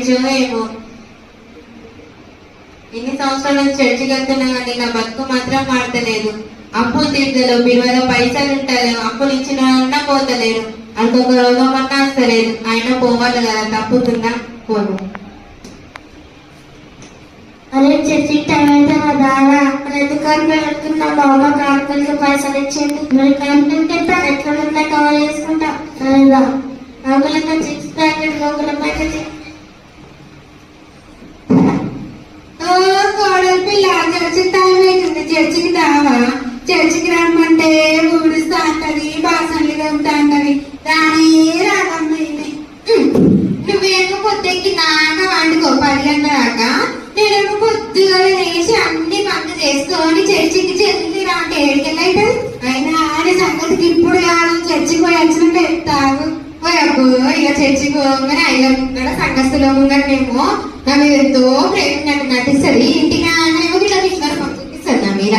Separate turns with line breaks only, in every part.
చర్చో ఏమో. ఎన్ని సంవత్సరాల నుంచి చర్చికి వెళ్తున్నా కానీ నా బతుకు మాత్రం మారతలేదు. అప్పులు తీర్చలేవు, బిరువలో పైసలు ఉంటలేవు, అప్పులు ఇచ్చిన అన్నా పోతలేరు, అంకొక రోగం అన్నా వస్తలేదు. అయినా పోవాలి కదా, తప్పుతుందా? పోను.
అదే చర్చికి టైం అయితే మా దాదా ఎందుకని వెళ్తున్నా మా అమ్మ కార్మికులకి పైసలు ఇచ్చింది. మరి కార్మికులకి ఎట్లా ఉంటా కవర్ చేసుకుంటా లేదా అంగుళంగా చిప్స్ ప్యాకెట్ గోగుల ప్యాకెట్.
కోడలి పిల్ల చర్చికి టైం అవుతుంది, చర్చికి రావా? చర్చికి రమ్మంటే ఊడుస్తా అంటది, బాసన్లు కమ్ముతా అంటది, రానే రాదమ్మ. నువ్వేమో పొద్దుకి నాగా వండుకో 10 గంటల దాకా, నేనేమో పొద్దుగా లేచి అన్ని పనులు చేసుకొని చర్చికి చెల్లి రా అంటే ఏడికెళ్ళైతే. అయినా ఆడి సంగతికి ఇప్పుడు కాదు, చర్చికి పోయి వచ్చినాక చెప్తావు. పోయబ్బో ఇక చర్చికి పోగానే అయ్యో ముంగడ సంఘస్థులో ముంగడనేమో నా మీద ఎంతో ప్రేమ నటిస్తుంది, ఇంటికి ఏమో ఇట్లా విశ్వాసం చూపిస్తుంది నా మీద.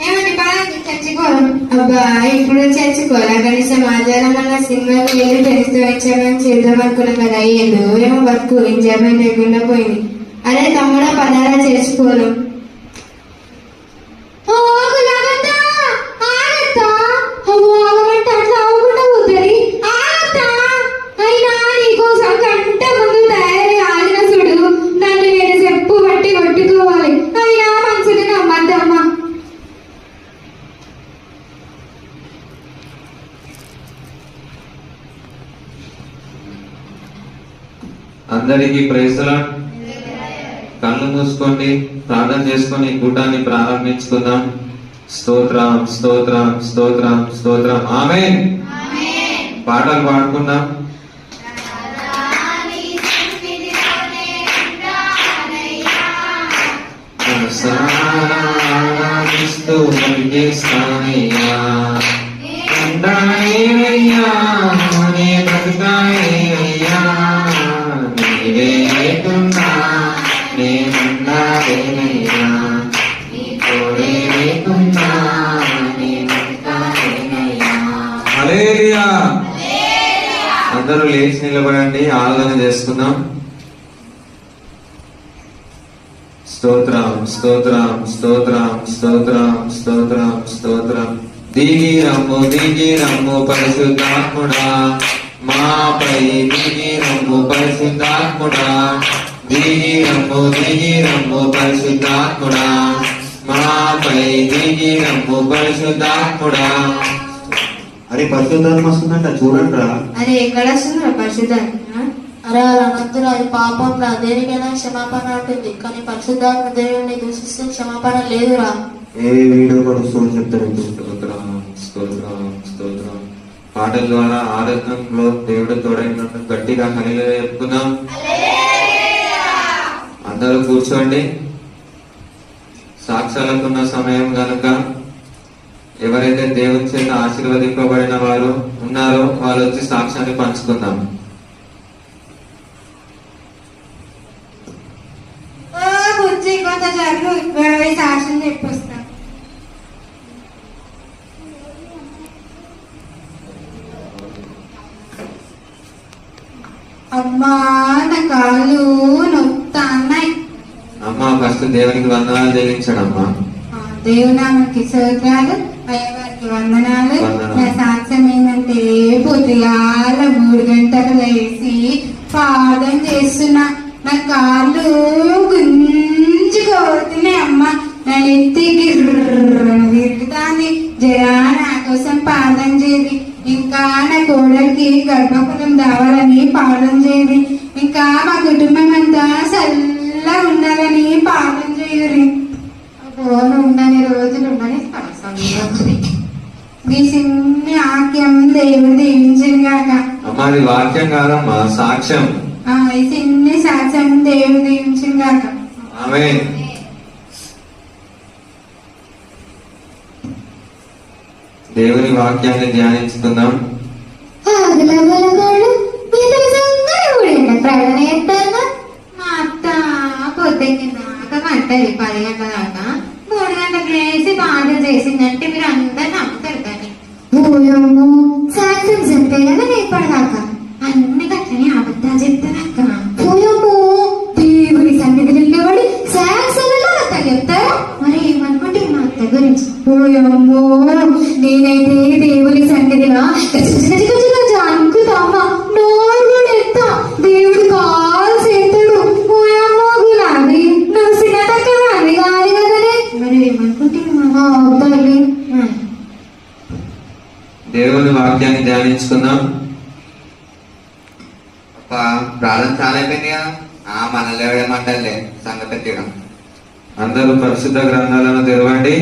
ఏమండి బాగా చర్చికి పోదాం. అబ్బా ఇప్పుడు చర్చికోరా, కనీసం ఆచారం వల్ల సినిమాకి వెళ్ళి ఫ్రెండ్స్ తో వచ్చామని చేద్దాం అనుకున్నాం కదా, అయ్యేదో ఏమో వర్క్ ఎంజాయ్మెంట్ లేకుండా పోయింది. అదే తమ్ముడా పదారా చేసుకోను.
అందరికీ ప్రైజ్ ది లార్డ్. కళ్ళు మూసుకొని ప్రార్థన చేసుకొని కూటాన్ని ప్రారంభించుకుందాం. స్తోత్రం స్తోత్రం స్తోత్రం స్తోత్రం. ఆమేన్. పాటలు పాడుకుందాం. ఆరాధిస్తూ బతికేస్తానయ్యా, ఉండాలేనయ్యా, నే బతుకాలేనయ్యా, నీవే లేకుండా నేనుండాలేనయ్యా, నీ తోడే లేకుండా నేను బతుకాలేనయ్యా. హల్లెలూయా. అందరూ లేచి నిలబడండి, ఆరాధన చేసుకుందాం. స్తోత్రం స్తోత్రం స్తోత్రం స్తోత్రం స్తోత్రం స్తోత్రం. దిగి రమ్ము పరిశుద్ధాత్ముడా, మాపై దిగి రమ్ము పరిశుద్ధాత్ముడా, దిగి రమ్ము పరిశుద్ధాత్ముడా, మాపై దిగి రమ్ము పరిశుద్ధాత్ముడా.
అరే పరిశుద్ధాత్మ వస్తుందంట చూడండి రా.
అరే ఎక్కడ వస్తుందా పరిశుద్ధాత్మ?
అరే అలా అనొద్దురా, అది పాపం రా, దేనికైనా క్షమాపణ ఉంటుంది, కానీ పరిశుద్ధాత్మ దేవుడిని దూషిస్తే క్షమాపణ లేదురా.
ఏ వీడియో పడుస్తూ చెప్తారు.
స్తోత్రం స్తోత్రం స్తోత్రం. పాటల ద్వారా ఆరోగ్యంలో దేవుడు తోడైనట్టు గట్టిగా హల్లెలూయా చెప్పుకుందాం. అందరూ కూర్చోండి. సాక్ష్యాలకున్న సమయం కనుక ఎవరైతే దేవుని చేత ఆశీర్వదింపబడిన వారు ఉన్నారో వాళ్ళు వచ్చి సాక్ష్యాన్ని పంచుకుందాం.
కొంత జరుగు సాక్ష్యం చెప్పొస్తా. అమ్మా నా కాళ్ళు నొప్పుతా అన్నాయి.
అమ్మా ఫస్ట్ దేవునికి వందనాలు చెల్లించడమ్మా.
దేవునామకి స్తోత్రాలు, అయ్యవారికి వందనాలు. నా సాక్ష్యం ఏంటంటే పొద్దుగాల 3 గంటలు వేసి పాదం చేస్తున్నా, నా కాళ్ళు గుంజుకోతున్నాయి. అమ్మ నా ఎత్తికి తిరుగుతాంది. జరా నా కోసం పాదం చేయండి. ఇంకా నా కోడలికి గర్భఫలం రావాలని పాదం చేయండి. ఇంకా మా కుటుంబం అంతా చల్లగా ఉండాలని పాదం చేయరు. ఫోన్ ఉండని రోజులు ఉండని ఈ సిన్ని వాక్యం దేవుడు దీవించను గాక.
అమ్మా అది వాక్యం కాదమ్మా, సాక్ష్యం.
ఈ సిన్ని సాక్ష్యం దేవుడు దీవించను గాక.
ఆమేన్. దేవుని వాక్యాన్ని ధ్యానించుకుందాం.
మా అత్త పొద్దుకి దాకా కట్టది 10 గంటల దాకా. 3 గంటలకు వేసి పాటలు చేసిందంటే మీరు అందరు నమ్ముతారు. కానీ సాక్ష్యం చెప్తే కదా రేపటిదాకా అన్ని గట్లని అబద్ధాలు చెప్తారక్క. ఓయమ్మో నేనైతే దేవుని సన్నిధిలో అనుకుతామా నోరు కూడా ఎత్తా దేవుడు కాల్ చేస్తాడు. ఓయమ్మో గులాబీ నువ్వు సినటక్కదాన్ని కాదు కదనే. మరి ఏమనుకుంటున్నా తల్లి?
దేవుని వాక్యాన్ని ధ్యానించుకుందాం.
ప్రార్థన చాలా అయిపోయింది కదా. మనల్ని ఎవడేమంటారులే సంగతి ఎత్తడం.
అందరూ పరిశుద్ధ గ్రంథాలను తెరవండి.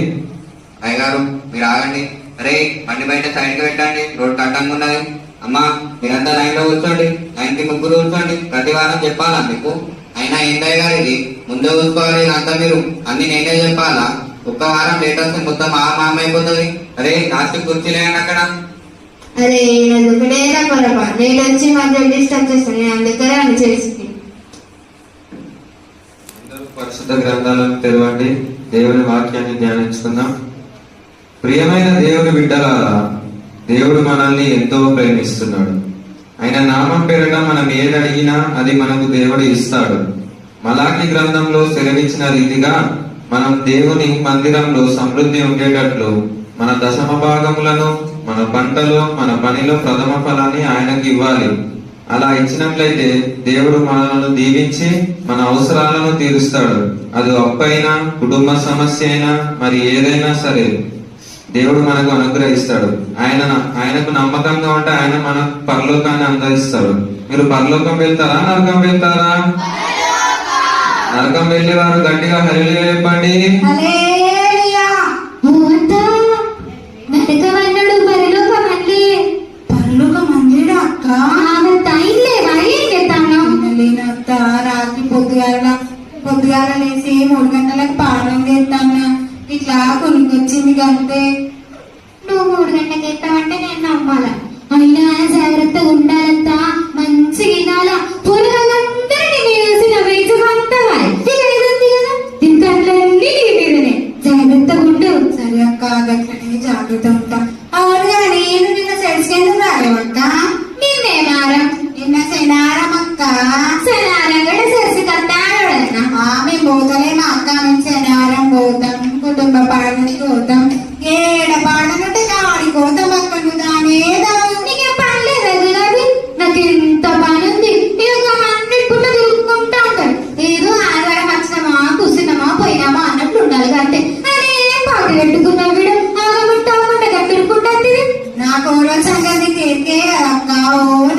అయ్యగారు మీరు ఆగండి. అరే బండి బయట సైడ్కి పెట్టండి, రోడ్ కట్టంగా ఉన్నది. అమ్మా మీరంతా లైన్ లో కూర్చోండి, లైన్కి ముగ్గురు కూర్చోండి. ప్రతి వారం చెప్పాలా మీకు? అయినా ఏంటయ్య గారు ఇది ముందే చూసుకోవాలి. ఇదంతా మీరు అన్ని నేనే చెప్పాలా? ఒక్క వారం లేట్ వస్తే మొత్తం అయిపోతుంది. అరే లాస్ట్ కుర్చీ లేండి అక్కడ.
అరే ఎందుకునేదా పొరపా నేను వచ్చి మధ్య డిస్టర్బ్ చేస్తాను. నేను అందుకనే అని చేసి
అందరూ పరిశుద్ధ గ్రంథాలను తెరవండి. దేవుని వాక్యాన్ని ధ్యానించుకుందాం. ప్రియమైన దేవుని బిడ్డలారా, దేవుడు మనల్ని ఎంతో ప్రేమిస్తున్నాడు. ఆయన నామం పేరిట మనం ఏది అడిగినా అది మనకు దేవుడు ఇస్తాడు. మలాకి గ్రంథంలో సెలవిచ్చిన రీతిగా మనం దేవుని మందిరంలో సమృద్ధి ఉండేటట్లు మన దశమ భాగములను, మన పంటలో, మన పనిలో ప్రథమ ఫలాన్ని ఆయనకి ఇవ్వాలి. అలా ఇచ్చినట్లయితే దేవుడు మనలను దీవించి మన అవసరాలను తీరుస్తాడు. అది అప్పు అయినా, కుటుంబ సమస్య అయినా, మరి ఏదైనా సరే దేవుడు మనకు అనుగ్రహిస్తాడు. ఆయనకు నమ్మకంగా ఉంటే ఆయన మన పరలోకాన్ని అందరిస్తాడు. మీరు పరలోకం వెళ్తారా, నరకం వెళ్తారా? నరకం వెళ్ళే వారు గట్టిగా హల్లెలూయా చెప్పండి.
నరకమన్నాడు పరలోకం అంటే పరలోకం అందేడు అక్క. లేనత్త రాత్రి పొద్దుగాల లేసి 3 గంటలకు పాలన చేస్తాను. ఇట్లా కొనుక్కొచ్చింది కంటే.
నువ్వు 3 గంటలకు ఎత్తావంటే నేను నమ్మాలా?
అయినా జాగ్రత్తగా ఉండాలంతా, మంచిగా వినాలా. పొరగాళ్ళందరినీ వేసిన వేచమంతా కదా తింటాన్ని మీదనే జాగ్రత్తగా ఉండు. సరే అక్క అట్లనే జాగ్రత్త ఉంటా. అవునుగా నేను నిన్న చర్చికెందుకు రాలేవక్క? నిన్నేమారం నిన్న శనారం అక్క. శనారం కూడా చర్చి కట్టాడన్నా. మేము పోతలేము అక్క. మేము శనారం పోతాం, కుటుంబ పాడని పోతాం, ఏడ పాడనంటే దానికి పోతాం అక్క. నువ్వు దానేదా నీకే పని లేదా గులాబీ? నాకు ఎంత పని ఉంది. ఇక అన్నిటి పుట్ట తిరుగుకుంటా ఉంటారు. ఏదో ఆదివారం వచ్చినామా, కూర్చున్నామా, పోయినామా అన్నట్లు ఉండాలి అంటే అదే పాట పెట్టుకున్నా వీడు ఆగమంటే కట్టుకుంటుంది. నా కోడల సంగతి కేకే కదక్క.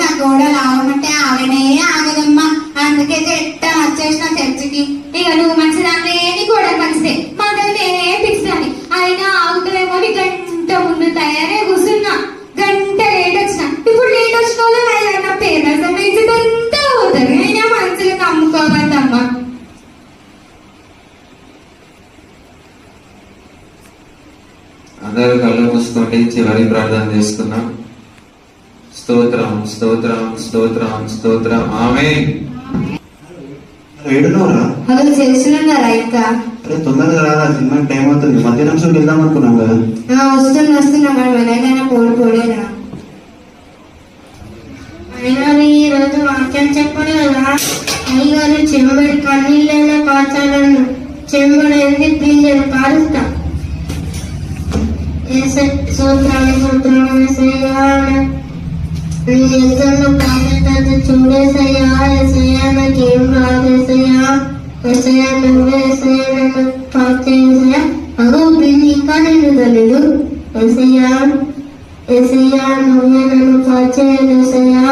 నా కోడలు ఆగమంటే ఆగనే ఆగదమ్మా. అందుకే చెట్ట వచ్చేసిన చర్చికి. ఇక నువ్వు మంచిదాన్ని, నీ కోడలు మంచిదే, మాటలు నేనే ఫిక్స్ అని. అయినా ఆగుతావేమో నీ గంట ముందు తయారే కూర్చున్నా. గంట లేట్ వచ్చిన. ఇప్పుడు లేట్ వచ్చిన వాళ్ళు నా పేరెంట్స్ అంతా పోతారు. అయినా మంచిగా నమ్ముకోవద్దమ్మా.
అందరూ కళ్ళు మూసుకోండి. చివరి ప్రార్థన చేసుకుందాం. స్తోత్రం స్తోత్రం స్తోత్రం స్తోత్రం ఆమేన్.
ఏడునోరా?
అసలు చేస్తున్నారా ఇంకా?
అరే తొందరగా రాదా, సినిమా టైం అవుతుంది. మధ్యాహ్నం షోకి వెళ్దాం అనుకున్నాం కదా.
వస్తున్నా మనం ఎలాగైనా పోడేరా. అయినా ఈ రోజు వాక్యం చెప్పడు కదా. అయ్యగారు చెంబడి కన్నీళ్ళైనా కాచాలను, చెంబడి ఎందుకు తీయని కాలుస్తా. నీ ఎగ్జామ్లో పాస్ చూడేసయ్యా. ఎసయ్యా నాకేం రాదేసయ్యా. ఎసయ్యా నువ్వే ఎసయ్యా నన్ను పాస్ చేసయ్యా. అదో బిల్ ఇంకా నేను తెలీదు. ఎసయ్యా ఎసయ్యా నువ్వే నన్ను పాస్ చేయాలి. ఎసయ్యా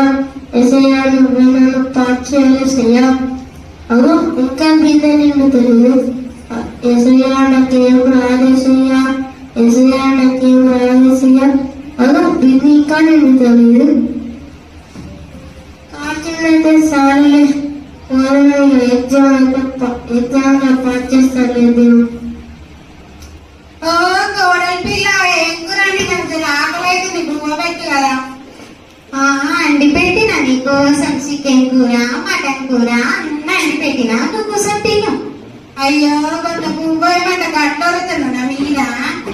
ఎసయ్యా నువ్వే నన్ను పాస్ చేయాలి. ఎసయ్యా అదో ఇంకా బిల్ నేను తెలీదు. ఎసయ్యా నాకేం రాదేసయ్యా. ఎసయ్యా నాకేం రాదేసయ్యా. అదో బిల్ ఇంకా నేను తెలీదు. అయితే సార్లే ఎగ్జామ్ పాస్ చేస్తాను.
ఓ కోడలి పిల్ల ఏం కూరండి? కొంచెం ఆకలైతుంది. గుమ్మ పెట్టు కదా. అండి పెట్టిన నీకోసం చికెన్ కూర, మటన్ కూర అన్న అండి పెట్టిన నువ్వు తిను. అయ్యో కొంత పువ్వుమంట కట్టొరుతున్నా మీద.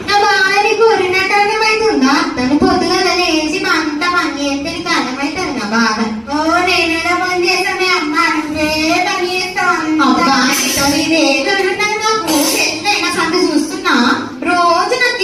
నా బాగా కూరినట్టు అర్థమవుతుందా? తను పొద్దుగా లేచి మా అంత పని చేస్తే నీకు అర్థమవుతుంది నా బాగా. ఓ నేనేదో పని చేస్తానే అమ్మ, నువ్వే పని చేస్తావు. అబ్బా నీతో ఇదే నాకు ఎట్లయినా సంగతి చూస్తున్నా. రోజు నాకు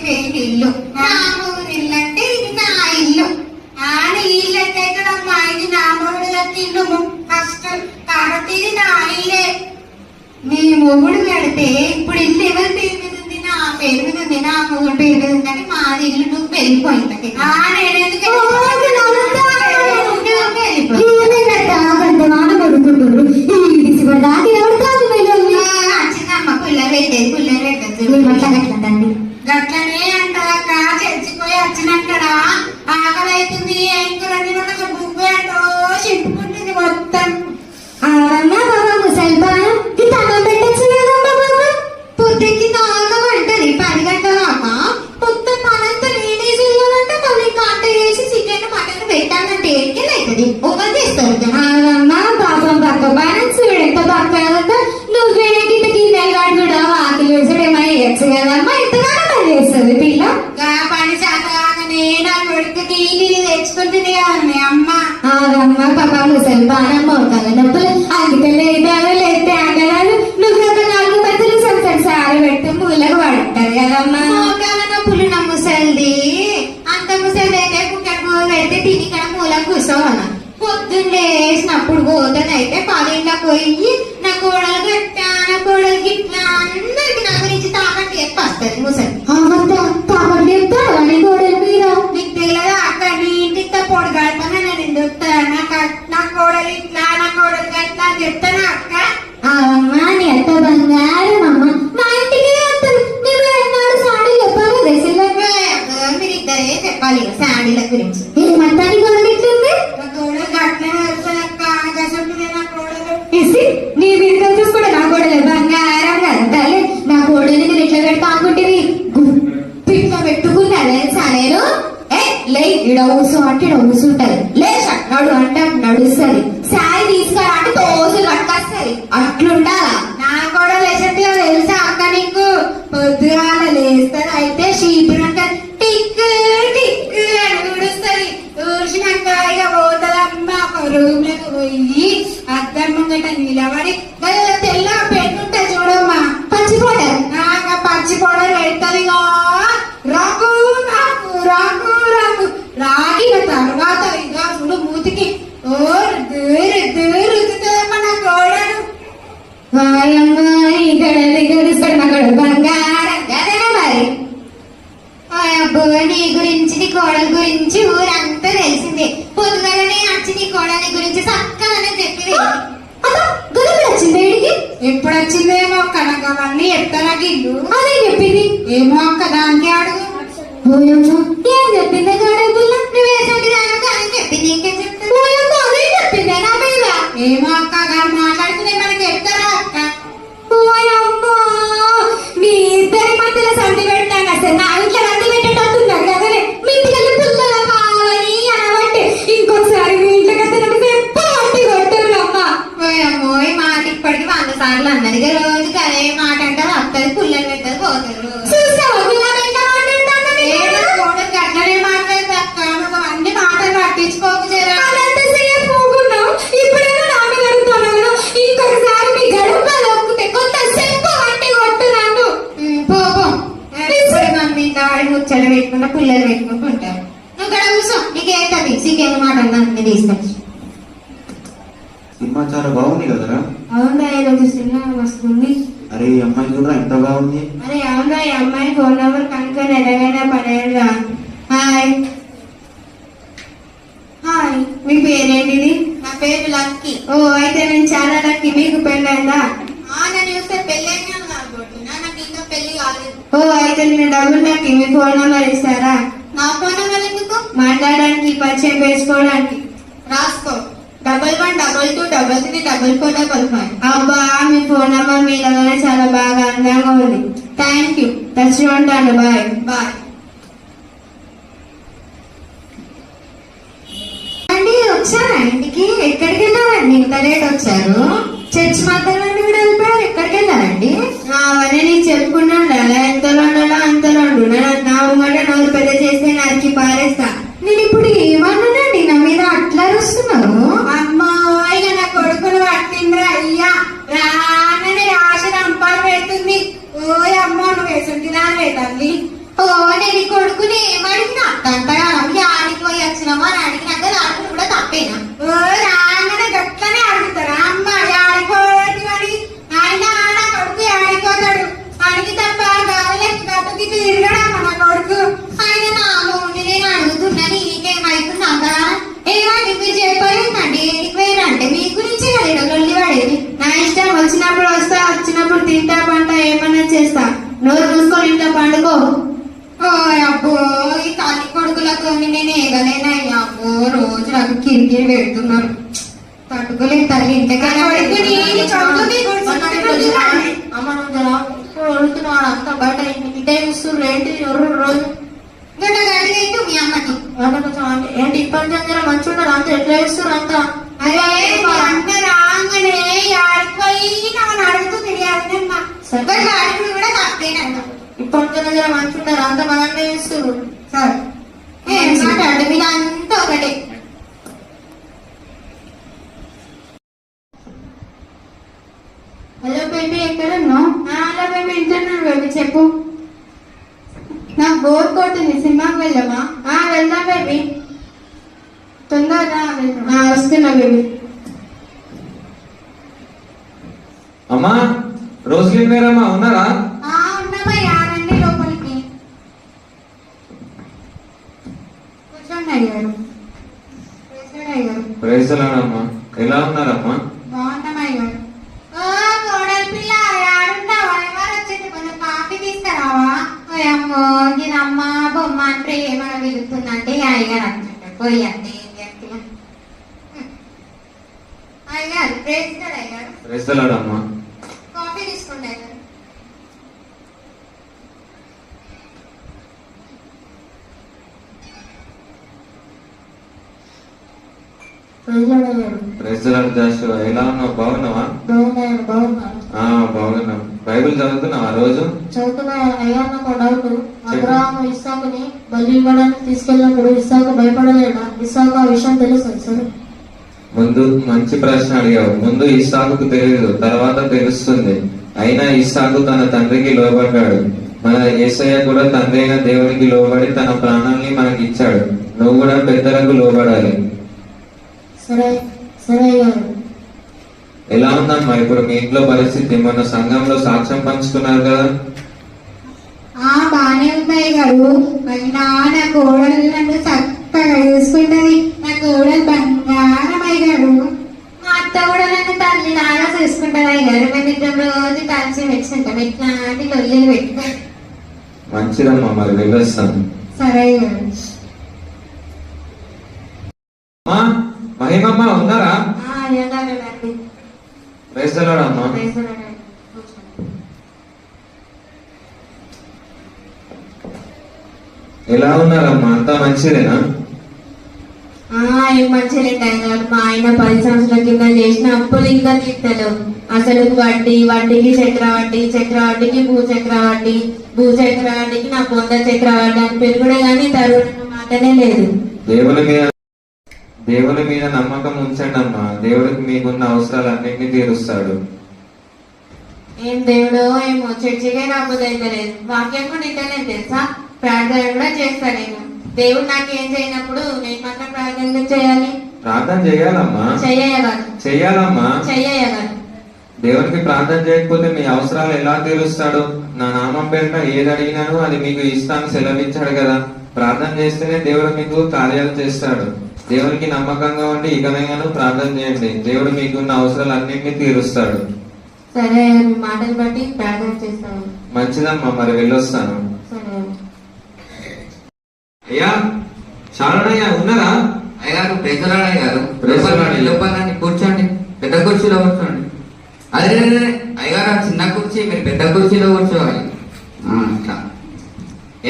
వేడి ఇల్లు, నా ఊరిల్లు అంటే ఇది నా ఇల్లు. నీ ఇల్లు ఎక్కడమ్మా, ఇది నా మొగుడు ఇల్లు ఫస్ట్, కాబట్టి ఇది నా ఇల్లే. నీ మొగుడు పెడితే ఇప్పుడు ఇల్లు ఎవరి పేరు మీద ఉంది? నా పేరు మీద ఉంది, నా మొగుడు పేరు మీద ఉంది. మాది ఇల్లు నువ్వు వెళ్ళిపోయింది. వచ్చిందమ్మ పుల్లలు పెట్టేది, పుల్లలు పెట్టద్దు. గట్లనే అంటాక చచ్చిపోయి వచ్చినక్కడ ఆకలి అవుతుంది, ఏం కూరండి బుగ్గు అంటో చింపుకుంటుంది మొత్తం. పొద్దుకి నాలుగు అంటది, 10 గంటల దాకా మొత్తం పనంతా నేనే చేయాలంటే మళ్ళీ కాంట వేసి చికెన్ మటన్ పెట్టాలంటే ఏడికెళ్ళవుతుంది, ఓవర్ చేస్తారు. పాపం పక్క బ్యాలెన్స్ ఎంత పక్కదంతా నువ్వేంటి గిన్నెలు కాడుడా వాకిలు వేసాడేమో వేయచ్చు కదమ్మా, ఇంతగానో చేస్తుంది పిల్ల. పని శాతగానే నా కొడుకుకి నీళ్ళు తెచ్చుకుంటుంది కదండి అమ్మ. అమ్మ పాప ముసలి బాణం మోకాల నొప్పులు, అందుకే లేదాలు లేతే ఆగడాలు, నువ్వు ఒక 4 పెద్దలు సంసారి సారి పెట్టి పూలకు పడుతుంది కదమ్మా. మోకాల నొప్పులు నా ముసలిది, అంత ముసలి అయితే కుక్కర్ పూలు పెడితే తిని ఇక్కడ మూలకు కూర్చోవాల. పొద్దున్న లేచినప్పుడు పోతానైతే 10 పోయి నా కోడలు గట్టా, నా కోడలు గిట్లా అందరికి నా గురించి తాకట్టు చెప్పి వస్తుంది ముసలి. తాకట్టు చెప్తాను నీ కోడలు మీద, నీకు తెలియదా అక్కడ నీ ఇంటితో పొడి గడపగా నేను ఎందుకు నా కోడలు ఇట్లా, నా కోడలు గట్లా అని చెప్తానా అక్క? అమ్మా నీ ఎంత బంగారం అమ్మ, మా ఇంటికి వస్తారు. నువ్వు ఎన్నాడు సాడీలు చెప్పాలి మీరు ఇద్దరే చెప్పాలి సాడీల గురించి. మొత్తానికి కోడలు ఇట్లుంది, నా కోడలు గట్లే గసంటుంది. నా కోడలు నీ మీద చూసుకుంటే నా కోడలు బంగారం కదా, నా కోడలు నేను ఇట్లా పెడతా అనుకుంటుంది పిక్క పెట్టుకున్నాను నేను. లే ఇడ ఊసు అంటే ఇడ ఊసుంటది, లే నడు అంటే నడుస్తుంది, శారీ తీసుకురా అంటే తోసులు కట్టేస్తుంది, అట్లుండాలా. నా కూడా లేచట్టుగా తెలుసా అక్క నీకు? పొద్దుగాల లేస్తుంది అయితే షీపురంట టిక్ టిక్ అని ఊడుస్తుంది. ఊడ్చినాక ఇక పోతుందమ్మ ఒక రూమ్ లకు పోయి అద్దం ముంగట నిలబడి తెల్ల పెట్టుకుంటా చూడమ్మా పచ్చి పౌడర్, పచ్చి పౌడర్ పెడుతుంది. రాకు రాకు రాకు రాకు రాగిన తర్వాత ఇక చూడు మూతికి రుద్దుతుందమ్మా నా కోడలు. బంగారం కదనా మరి. అబ్బో నీ గురించి నీ కోడల గురించి ఊరంతా తెలిసిందే. పొద్దుగానే వచ్చి నీ కోడలి గురించి చక్కగానే చెప్పింది. వచ్చింది ఎప్పుడు వచ్చిందేమో అక్క, నాకు అవన్నీ చెప్తారా గిల్లు అదే చెప్పింది. ఏమో అక్క దానికి అడుగు. ఏం చెప్పింది నువ్వేసంటి దానికి అని చెప్పింది. ఇంకేం చెప్తుంది అదే చెప్పింది నా మీద. ఏమో అక్క గారు మాట్లాడుతుంది మనకి చెప్తారా అక్క? మీ ఇద్దరి మధ్యలో సంధి పెడతాను అసలు నా ఇంట్లో రంది పెట్టేటట్టున్నారు కదా. మీ ఇంటికి పుల్లల కావాలి అనబట్టి ఇంకొకసారి మీ ఇంట్లోకి వస్తే పట్టి కొట్టారు అమ్మ. అమ్మో మాట ఇప్పటికి 100 సార్లు అన్నది, రోజుకి అదే మాట అంటారు, వస్తుంది పుల్లలు పెట్టదు పోతారు. అట్లనే మాట్లాడతా అక్క, నువ్వు అన్ని మాటలు పట్టించుకోకు జరా. ఇప్పుడేమో నాన్న గడుపుతున్నాను, ఇంకొకసారి మీ గడుపులో కొంత సెంపు పట్టి కొట్టు నన్ను. మమ్మీ దాడి ముచ్చట పెట్టుకుంటా పుల్లలు పెట్టుకుంటుంటారు. నువ్వు ఇక్కడ కూర్చో, నీకేంటది సిగ్గేమో మాట అన్నీ తీసుకొచ్చి.
సినిమా చాలా బాగుంది కదరా?
అవునా, ఈరోజు సినిమా వస్తుంది.
అరే ఈ అమ్మాయి కూడా ఎంత బాగుంది.
అరే అవునా, ఈ అమ్మాయి ఫోన్ నెంబర్ కనుక్కొని ఎలాగైనా పడేరా. హాయ్ హాయ్, మీ పేరేంటిది? నా పేరు లక్కీ. ఓ అయితే నేను చాలా లక్కీ. మీకు పెళ్ళైందా? నేను చూస్తే పెళ్ళైనా అనుకుంటున్నా, నాకు ఇంకా పెళ్లి కాలేదు. ఓ అయితే నేను డబ్బులు లక్కీ, మీ ఫోన్ నెంబర్ ఇస్తారా? నా ఫోన్ నెంబర్ ఎందుకు? మాట్లాడడానికి, పరిచయం చేసుకోవడానికి. రాసుకో 1112234455. అబ్బా మీ ఫోన్ నెంబర్ మీలోనే చాలా బాగా అందంగా ఉంది. Thank you. టచ్ ఉంటాను. Bye bye. అండి వచ్చారా ఇంటికి? ఎక్కడికి వెళ్ళారండి? ఇంత లేట్ వచ్చారు. చర్చ్ మాత్రమే కూడా వెళ్ళిపోయారు. ఎక్కడికి వెళ్ళారండి? అవన్నీ నీకు చెప్పుకున్నాను కదా, ఎంతలో ఉండాలో అంతలో ఉండు. నా ముంగట నోరు పెద్ద చేస్తే నరికి పారేస్తా. నేను ఇప్పుడు ఏమన్నానండి నా మీద అట్లా వస్తున్నావు? అమ్మా ఇక నా కొడుకును పట్టిందిరా అయ్యా, రానని రాసి రంపాలు పెడుతుంది. ఓ అమ్మ నువ్వు వేసుకుంటున్నావే తల్లి. ఓ అంతంతగా ఆడికి పోయి వచ్చినామో అని అడిగినాక దానికి కూడా తప్పేనా రాగానే గట్లనే అడుగుతారా అమ్మ ఆడిపోయి అని ఆయన ఆడ కొడుకు ఆడిపోతాడు అడిగి తప్ప గట్టుకి తిరగడమ్మ నా కొడుకు ఆయన నా మూడి నేను అడుగుతున్నాను నీకేమైతుందా ఏమంటే మీరు చెప్పలేదండి ఏడిపోయారంటే మీ గురించి కదా లొల్లి పడేది నా ఇష్టం వచ్చినప్పుడు వస్తా వచ్చినప్పుడు తింటా పంట ఏమన్నా చేస్తా నోరు మూసుకొని ఇంట్లో పండుకో ఓ అబ్బో ఈ తల్లి కొడుకులతో నేను ఏగలేనయ్యా అబ్బో రోజు నాకు కిరికిరి పెడుతున్నారు తట్టుకోలేదు తల్లి ఇంతకన్నా
అమ్మ వెళ్తున్నాడు అంతా బయట ఇటే చూస్తున్నారు ఏంటి ఎవరు రోజు
గడ్డగడ్డగైతే మీ అమ్మకి
ఏంటి ఇప్పటి దగ్గర మంచిగా ఉన్నారు అంతా ఎట్లా చేస్తారు అంతా
అదే అంత రాగానే ఆడిపోయి నన్ను అడుగుతూ తెలియాలమ్మా అడుగులు కూడా తప్పేనంట
ఇప్పటి దగ్గర మంచిగా ఉన్నారు అంతా మనమే చేస్తారు
సార్ ఏం మాట్లాడు మీరు అంతా ఒకటే
హలో బేబీ ఎక్కడున్నావు?
హలో బేబీ ఇంటున్నాను బేబీ చెప్పు నాకు బోర్ కొట్టింది సినిమాకి వెళ్ళమా వెళ్దాం బేబీ తొందరగా వస్తున్నా బేబీ
అమ్మా రోజులు మీరమ్మా ఉన్నారా?
ఉన్నామయ్యా రండి లోపలికి కూర్చోండి అయ్యారు అయ్యారు
ప్రైజ్లాడమ్మా ఎలా ఉన్నారమ్మా?
బాగున్నాం అయ్యారు కోడలి పిల్ల ఆడున్నావా ఎవరు వచ్చింది కొంచెం కాఫీ తీసుకురావా అమ్మో దీనమ్మ బొమ్మ అని ప్రేమ వెలుగుతుందంటే అయ్యగారు అంటుంటారు పోయి అంటే ఏం చేస్తున్నా అయ్యారు ప్రేస్తాడు అయ్యారు
ప్రైజ్లాడమ్మా.
కాఫీ తీసుకోండి అయ్యారు
ప్రైజ్లాడు జాషువా ఎలా ఉన్నావు? బాగున్నావా? బాగున్నావు. బైబిల్ చదువుతున్నావా రోజు?
చదువుతున్నా అయ్యా నాకు డౌట్ అబ్రహాము ఇస్సాకుని బలి ఇవ్వడానికి తీసుకెళ్ళినప్పుడు ఇస్సాకు భయపడలేదా? ఇస్సాకు ఆ విషయం తెలుసు సార్.
ముందు మంచి ప్రశ్న అడిగావు. ముందు ఇస్సాకుకు తెలియదు, తర్వాత తెలుస్తుంది. అయినా ఇస్సాకు తన తండ్రికి లోబడ్డాడు. మన యేసయ్య కూడా తండ్రి అయిన దేవునికి లోబడి తన ప్రాణాన్ని మనకి ఇచ్చాడు. నువ్వు కూడా పెద్దలకు లోబడాలి.
సరే సరే అయ్యారు.
ఎలా ఉందమ్మా ఇప్పుడు మీ ఇంట్లో పరిస్థితి? మొన్న సంఘంలో సాక్ష్యం పంచుకున్నారు కదా?
బానే ఉన్నాయి గారు మరి నా కోడలు నన్ను చక్కగా చూసుకుంటది. నా కోడలు బంగారం అయ్యారు. మా అత్త కూడా నన్ను తల్లి లాగా చూసుకుంటది అయ్యారు. మేము ఇద్దరు రోజు కలిసి పెట్టుకుంటాం. ఇట్లాంటి లొల్లిలు పెట్టుకోండి.
మంచిదమ్మా, మరి వెళ్ళొస్తాను.
సరే అయ్యారు.
మహిమమ్మ ఉన్నారా?
అయ్యారండి.
ప్రైజ్లాడమ్మా. ఎలా ఉన్నారమ్మా? అంతా మంచిదేనా?
ఏం మంచిగా గారు. మా ఆయన 10 సంవత్సరాల కింద చేసిన అప్పులు ఇంకా తీర్తలు. అసలు వడ్డీకి చక్రవడ్డీకి భూచక్రవడ్డీకి నా పొంద చక్రవడ్డీ అని పెరుగుడే గానీ తరువాత మాటనే లేదు.
దేవుని మీద నమ్మకం ఉంచండి అమ్మా. దేవుడికి మీకున్న అవసరాలన్నింటినీ తీరుస్తాడు.
ఏం దేవుడో ఏమో చర్చికే రాబోదు లేదు. వాక్యం కూడా ఇంటర్నేట్ తెలుసా? ప్రార్థన కూడా చేస్తా నేను. దేవుడు నాకు ఏం చేయనప్పుడు నేను మాత్రం ప్రార్థన చేయాలి.
ప్రార్థన చేయాలమ్మా. చెయ్యాలమ్మా. దేవునికి ప్రార్థన చేయకపోతే మీ అవసరాలు ఎలా తీరుస్తాడు? నా నామం పేరిట ఏది అడిగినాను అది మీకు ఇస్తాను సెలవిచ్చాడు కదా. ప్రార్థన చేస్తేనే దేవుడు మీకు కార్యాలు చేస్తాడు. దేవునికి నమ్మకంగా ఉండి ఇకనైనా ప్రార్థన చేయండి. దేవుడు మీకున్న అవసరాలు అన్నింటినీ తీరుస్తాడు.
సరే, మాటలు బట్టి ప్రార్థన చేస్తాను.
మంచిదమ్మా, మరి వెళ్ళొస్తాను.
సరే
అయ్యా చాలనయ్యా ఉన్నారా?
అయ్యారు ప్రేజలాడు అయ్యారు.
ప్రైజ్లాడు.
లోపలండి కూర్చోండి, పెద్ద కుర్చీలో కూర్చోండి. అదే అయ్యారు ఆ చిన్న కుర్చీ మీరు పెద్ద కుర్చీలో కూర్చోవాలి. అట్లా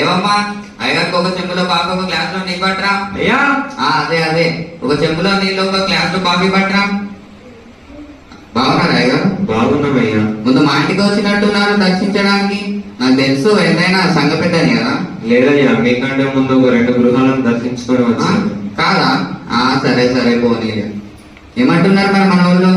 ఏమమ్మా అయ్యారికి ఒక చెంబులో కాఫీ ఒక గ్లాస్ లో నీళ్ళు పట్టరా?
అయ్యా
అదే ఒక చెంబులో నీళ్ళు ఒక గ్లాస్ లో కాఫీ పట్టరా? బాగున్నారా అయ్యారు?
బాగున్నామయ్యా.
ముందు మా ఇంటికి వచ్చినట్టున్నారు దర్శించడానికి. నాకు తెలుసు ఎంతైనా సంఘ పెద్దని కదా.
లేదయ్యా, మీకంటే ముందు ఒక 2 గృహాలను దర్శించుకొని వచ్చాను.
కాదా? సరే పోనీ. ఏమంటున్నారు మరి మన వాళ్ళు?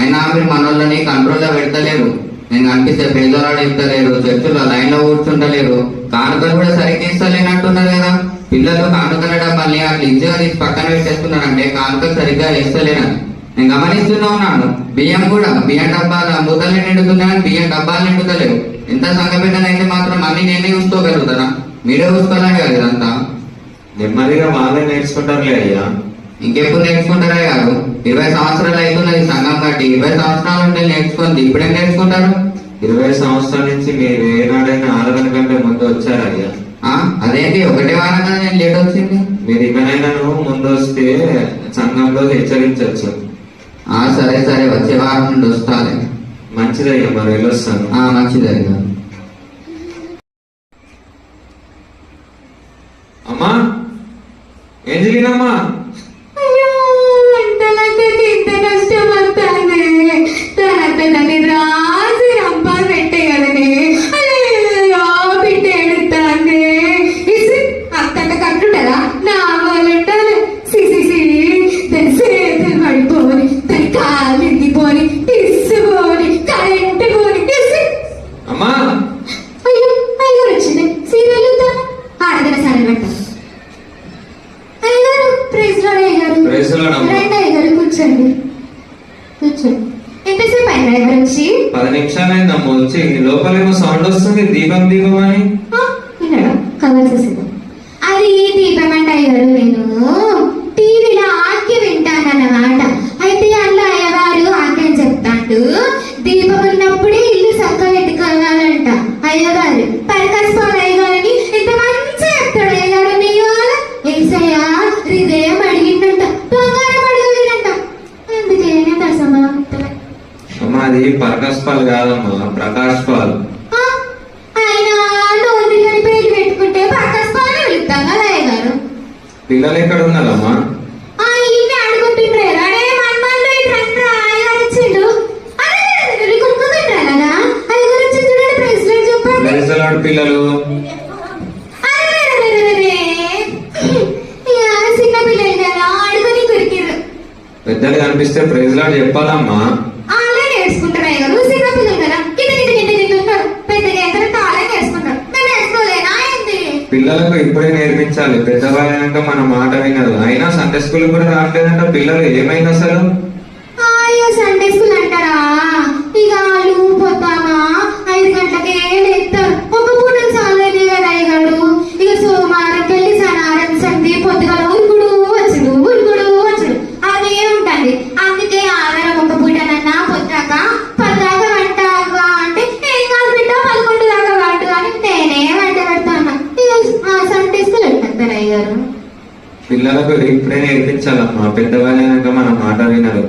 అయినా మీరు మన వాళ్ళని కంట్రోల్లో పెడతలేరు. నేను కనిపిస్తే పేదవాడు ఇస్తలేరు, చర్చిలో లైన్ లో కూర్చుంటలేరు, కానుకలు కూడా సరిగ్గా ఇస్తలేనట్టున్నారు కదా. పిల్లలు కానుకల డబ్బాల్ని అట్లా ఈజీగా తీసి పక్కన పెట్టేస్తున్నారంటే కానుక సరిగ్గా వేస్తలేనని నేను గమనిస్తూనే ఉన్నాను. బియ్యం కూడా బియ్యం డబ్బాల మూతలు నిండుతున్నాయని బియ్యం డబ్బాలు నిండుతలేవు. ఎంత సంఘపెట్టనైతే మాత్రం అన్ని నేనే చూసుకోగలుగుతానా? మీరే చూసుకోవాలని కదా ఇదంతా.
నెమ్మదిగా వాళ్ళే నేర్చుకుంటారులే అయ్యా.
ఇంకెప్పుడు నేర్చుకుంటారా గారు? 20 సంవత్సరాలు అవుతున్నది సంఘం కట్టి. 20 సంవత్సరాల నుండి నేర్చుకుంది, ఇప్పుడేం నేర్చుకుంటారు?
20 సంవత్సరాల నుంచి మీరు ఏనాడైనా ఆరాధన కంటే ముందు వచ్చారయ్యా.
అదేంటి ఒకటే వారం కదా నేను లేట్ వచ్చింది.
మీరు ఇకనైనా ముందు వస్తే సంఘంలో హెచ్చరించవచ్చు.
సరే సరే, వచ్చే వారం నుండి వస్తాలే.
మంచిదయ్యా, మరి వెళ్ళొస్తాను.
మంచిదయ్యా.
అమ్మా, ఏం జరిగిందమ్మా?
అయ్యో, వంటలంటే ఇంత కష్టం వస్తానే. తనని రాసి రంపాలు పెట్టే కదనే. అయ్యో, బిడ్డ ఎడుతానే. అంతట కట్టుంటదా? నా వాళ్ళు ఉంటాను. సిసి దాని చేతులు పడిపోని, దాని కాళ్ళు ఎండిపోని, ఇసుపోని, కరెంటు పోని.
అమ్మా,
అయ్యో, అయ్యో వచ్చింది. సీరియల్ ఆడదన సరే పెట్టాను. అయ్యగారు, ప్రైజ్ లార్డ్ అయ్యగారు.
ప్రైజ్ లార్డ్ అమ్మా.
రండి అయ్యగారు, కూర్చోండి. కూర్చోండి. ఎంతసేపు అయింది అయ్యగారు వచ్చి?
10 నిమిషాలైందమ్మా వచ్చి. లోపలేమో సౌండ్ వస్తుంది, దీపం దీపం అని.
విన్నాడా? కవర్ చేసేది. అది దీపం అంటే అయ్యగారు, నేను టీవీలో ఆజ్ఞ వింటానన్నమాట. అయితే అందులో అయ్యగారు ఆజ్ఞని చెప్తాడు. దీపం ఉన్నప్పుడే ఇల్లు చక్కగా పెట్టుకోవాలంట అయ్యగారు. పరికల్పాలు అయ్యగారని ఎంత మంచిగా చెప్తాడు అయ్యగారు. నీ ఏసయ్య హృదయం అడిగిందంట, బంగారం అడగలేదంట. అందుకే నేను అసమానం.
అమ్మా, అది పరకాశ్ పాలు కాదమ్మా, ప్రకాష్ పాలు.
ఆయన నోరు పేరు పెట్టుకుంటే పరకాశ్ పాలు వెళ్తాం కదా అయ్యగారు.
పిల్లలు ఎక్కడ ఉన్నారమ్మా?
ఇన్ని అడుగుతుంటారు. అడే మన్మాల్లో ఇట్లా అయ్యగారు వచ్చిండు. అదే కొనుక్కుంటారా కదా అయ్యగారు వచ్చి చూడండి. ప్రెసిడెంట్ చెప్పండి.
ప్రైజ్ లార్డ్ పిల్లలు.
చిన్న పిల్లలు కదా, అడుగుని కొరికిర్రు.
పెద్దలు కనిపిస్తే ప్రైజ్ లార్డ్ చెప్పాలమ్మా.
వాళ్ళే నేర్చుకుంటారు అయ్యగారు. చిన్న పిల్లలు కదా, కింద ఉంటారు. పెద్దగా ఎంత తాళే నేర్చుకుంటారు. మేము నేర్చుకోలేనా ఏంటి?
పిల్లలకు ఇప్పుడే నేర్పించాలి. పెద్దవాళ్ళైనాక మన మాట వినరు. అయినా సండే స్కూల్ కూడా రావట్లేదంట పిల్లలు. ఏమైంది అసలు?
అయ్యో, సండే స్కూల్ అంటారా? ఇక వాళ్ళు పొద్దున 5 గంటలకే లేస్తారు. ఒక పూట చాలేదే కదా అయ్యగారు. ఇక సోమవారంకి వెళ్ళి శనివారం సంధి పొద్దుగా ఉరుకుడు వచ్చుడు అదే ఉంటుంది. అందుకే ఆధారం ఒక పూటనన్నా పొద్దాక 10 దాకా వంటగా అంటే ఏం కాదు బిడ్డ 11 దాకా వంట కానీ నేనే వంట పెడతాను. ఇక సండే స్కూల్ వెళ్తారు అయ్యగారు.
పిల్లలకు ఇప్పుడే నేర్పించాలమ్మా. పెద్దవాళ్ళైనాక మన మాట వినరు.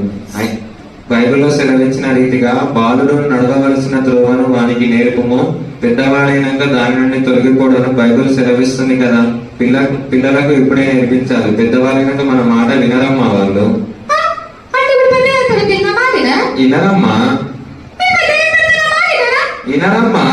బైబిల్లో సెలవిచ్చిన రీతిగా బాలుడు నడవవలసిన త్రోవను వానికి నేర్పుము, పెద్దవాళ్ళైనాక దాని నుండి తొలగిపోవడం బైబిల్ సెలవిస్తుంది కదా. పిల్లలకు ఇప్పుడే నేర్పించాలి. పెద్దవాళ్ళైనాక మన మాట వినరమ్మా వాళ్ళు. వినరమ్మా, వినరమ్మా.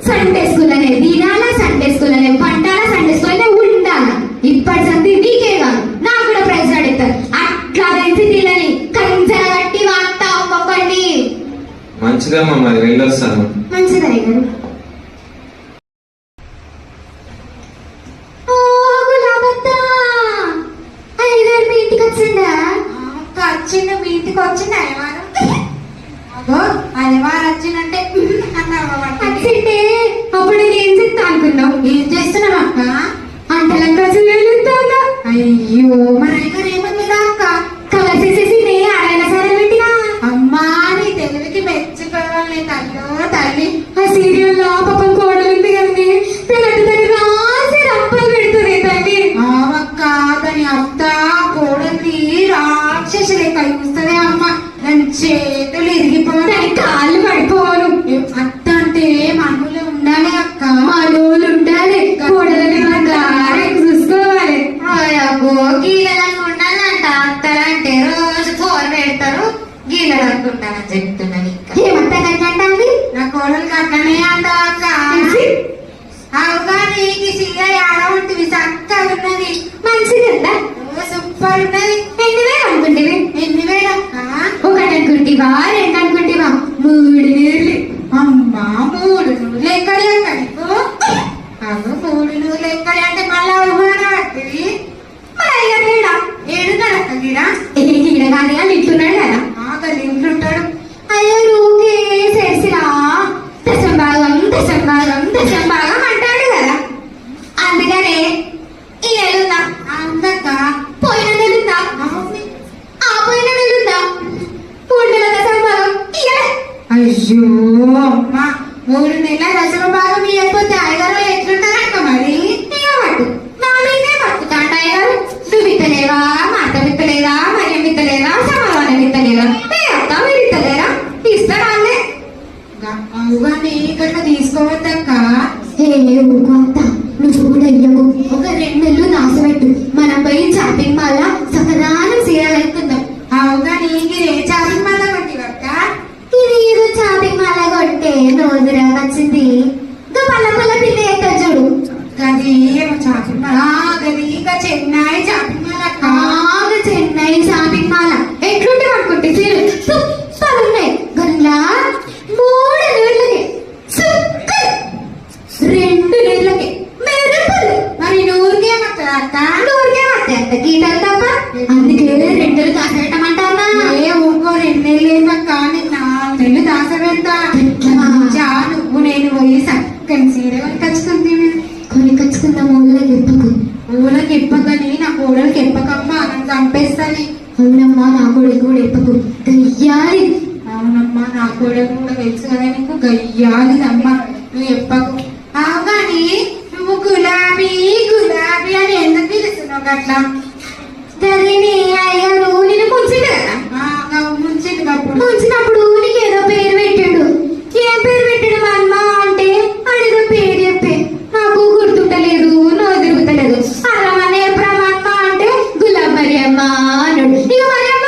సండే స్కూల్ అనేది ఇనాలా, సండే స్కూల్ అనే పంటాలా, సండే స్కూల్ అనే ఉండాలా. ఇప్పటి సంది నీకే కాదు, నాకు కూడా ప్రైజ్ అడుగుతారు. అట్లా తెలిసి తీలని కంచెల కట్టి వార్తా ఒక్కొక్కటి.
మంచిదమ్మా, మరి వెళ్ళొస్తాను.
మంచిది అయ్యగారు. అయ్యగారు మీ ఇంటికి వచ్చిందా? వచ్చిండు. మీ ఇంటికి వచ్చింది అయ్యవారు. అయ్యవారు వచ్చిందంటే వచ్చింటే అప్పుడు ఏం చెప్తా అనుకున్నావు? ఏం చేస్తున్నావు అక్క? అంటలకు అసలు వెళ్తుందా? అయ్యో, మరి అయ్యగారు ఏమన్నా అక్క? కలసేసేసి నే ఆడైనా సరే పెట్టినా. అమ్మా, నీ తెలివికి మెచ్చుకోవాలి తల్లి. తల్లి ఆ సీరియల్లో పాపం కోడలు ఉంది కదండి, దాన్ని రాసి రంపలు పెడుతుంది తల్లి. అక్క, దాని అత్త కోడల్ని రాక్షసులే కలుస్తుంది అమ్మ. దాని చేతులు ఇరిగిపోను, దాని కాళ్ళు పడిపోను. అత్త అంటే మనవులు ఉండాలి అక్క. మనవులు ఉండాలి, కోడలని చూసుకోవాలి. గీలలకు ఉండాలంట అత్తలంటే. రోజు కూర పెడతారు, గీలలు అనుకుంటానని చెప్తున్నాను. ఇంకా ఏమంతా గట్లంటే నా కోడలు అట్లనే అంటావు అక్క. అవుగా నీకు చీర ఆడ ఉంటుంది చక్కగా ఉన్నది
మంచిగా
సూపర్ ఉన్నది
2000 అనుకుంటేవి
2000
ఒకటి అనుకుంటేవా 2 అనుకుంటేవా 3000
అమ్మా 3 నూలు ఎక్కడి నీకు అవి 3 నూలు ఎక్కడి అంటే మళ్ళా పడుతుంది
మరి అయ్యా
ఏడున్నాడు గిడా
ఈడ కానీ అని ఇట్టున్నాడు కదా
ఆకలి ఇంట్లో ఉంటాడు
అయ్యో ఊకే చేసిరా దశం భాగం అంటాడు కదా అందుకనే ఈ నెలుందా
అందక
పోయిన నెలుందా ఆ పోయిన నెలుందా పూర్ణిల దశం భాగం
అయ్యో అమ్మ 3 నెలల దశమ భాగం ఇవ్వకపోతే అయ్యగారు ఎట్లుంటారక్క మరి
ఇవ్వబట్టు నా మీదే పట్టుతాంట అయ్యారు నువ్వు ఇత్తలేవా మాట విత్తలేదా మర్యం విత్తలేదా సమాధానం విత్తలేదా అత్తా మీరు ఇత్తలేరా ఇస్తారా అల్లే
అవుగా నీ ఇక్కడ తీసుకోవద్దక్క
ఊరుకోంత నువ్వు కూడా ఇయ్యకు ఒక 2 నెలలు దాసపెట్టు మనం పోయి షాపింగ్ మాల్ సకదానం సీరాలనుకుందాం
అవుగా నీకు ఏ చాపి మళ్ళ కొట్టివక్క
ఇది ఏదో షాపింగ్ మాల్ కొట్టే రోజురా వచ్చింది పల్ల పల్ల పిల్ల ఎత్తా చూడు
గది ఏమో చాపి గది ఇంకా చెన్నై చాపి మళ్ళక్క
బాగా చెన్నై షాపింగ్ మాల్ ఎట్లుంటే అనుకుంటే సీరియల్ సూపర్ ఉన్నాయి గల్లా 3 నెలలకి సూపర్ 2 నెలలకి మెరుపులు
మరి నూరికేమవుతుంది అక్క
నూరికే వస్తాయి అంత గీతలు తప్ప అందుకే 2 నెలలు దాచబెట్టమంటానా
ఏ ఊకో 2 నెలలు ఏందక్క నిన్న 4 నెలలు దాసపెడతా నువ్వు నేను పోయి సక్కని సీర కచ్చుకుంది
కొనుకొచ్చుకుందాం ఊళ్ళకి ఎప్పకు
ఊళ్ళకి ఇప్పకని నా కోడలికి ఎప్పకమ్మా నన్ను చంపేస్తుంది
అవునమ్మా నా కొడుకు కూడా ఎప్పకు గయ్యాలి
అవునమ్మా నా కోడలు కూడా తెలుసు కదా నీకు గయ్యాలి అమ్మ నువ్వు ఎప్పకు అవుగాని నువ్వు గులాబీ అని ఎందుకు పిలుస్తున్నావు అట్లా
జరిని అయ్యారు నేను ముంచిండు కదా
ముంచింది అప్పుడు
ముంచినప్పుడు నీకు ఏదో పేరు పెట్టాడు ఏం పేరు పెట్టాడు మా అమ్మ అంటే అడిదో పేరు చెప్పే నాకు గుర్తుంటలేదు నోరు తిరుగుతలేదు అల్లమని ఎప్పుడు మా అమ్మ అంటే గులాబీ అమ్మ అన్నాడు ఇక మరి అమ్మ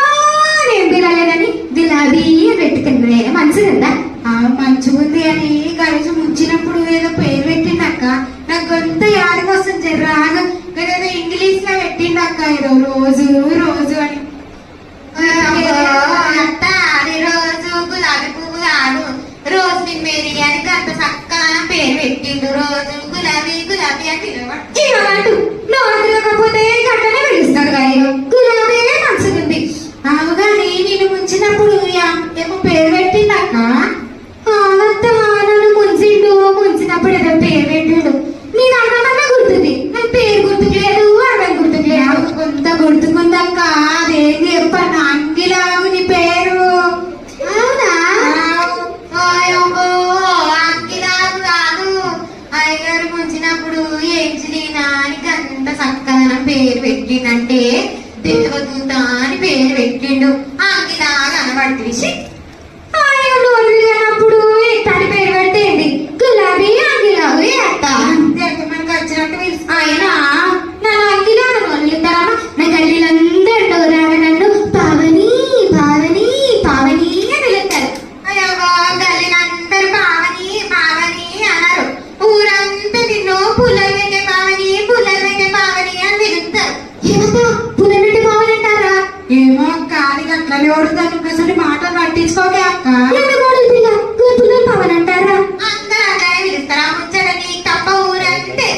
నేను పిలలేదని గులాబీ అని పెట్టుకున్నాడే మంచిదా
మంచిగుంది అని కలిసి ముంచినప్పుడు ఏదో పేరు పెట్టిండక్క నాకు గొంత యాడికి వస్తుంది రాగా ఏదో ఇంగ్లీష్ లో పెట్టిండక్క ఏదో రోజు అని
అత్త అది రోజు గులాబీ పువ్వు కాదు రోజు నిమ్మేరి అని అంత చక్కగా పేరు పెట్టిండు రోజు గులాబీ అని పిలవడు నోరు తిరగకపోతే గట్టనే పిలుస్తాడు కానీ గులాబీ మంచిగుంది
అవుగా నేను ముంచినప్పుడు ఏమో పేరు పెట్టిండక్క
నన్ను ముంచినప్పుడు ఏదో పేరు పెట్టాడు నేను అన్నమన్నా గుర్తుంది నాకు పేరు గుర్తుకులేదు అర్థం గుర్తుకులేదు
కొంత గుర్తుకుందక్క అదేంటి చెప్పన్న అంగిలాగు నీ పేరు
అవునా అంకిలాగు కాదు అయ్యగారు ముంచినప్పుడు ఏంచిలీనా అని అంత చక్కదనం పేరు పెట్టిండంటే తిరుగుతుంద అని పేరు పెట్టిండు అంకిలాగా అనబట్టి అప్పుడు తడి పేరు పెట్టేది గులాబీ అంగిలాగు ఎత్తా
మనకు వచ్చినట్టు పిలుస్తా
ఆయన నన్ను అంగిలాగా వదులుతారా నా గల్లీలందరూ నన్ను పావని పావని పావని అని పిలుస్తారు అయ్యో గల్లీలందరూ పావని పావని అన్నారు ఊరంతా నిన్ను పుల్లలు పెట్టే పావని అని పిలుస్తారు ఏమంటా పుల్లలు పెట్టే పావని అంటారా
ఏమో అక్క అది అట్లనే ఓడుతాను అసలు మాటలు పట్టించుకోకే అక్క
పుల్లలు పావని అంటారా అందరూ అలాగే పిలుస్తారా ముచ్చడని తప్ప ఊరంతే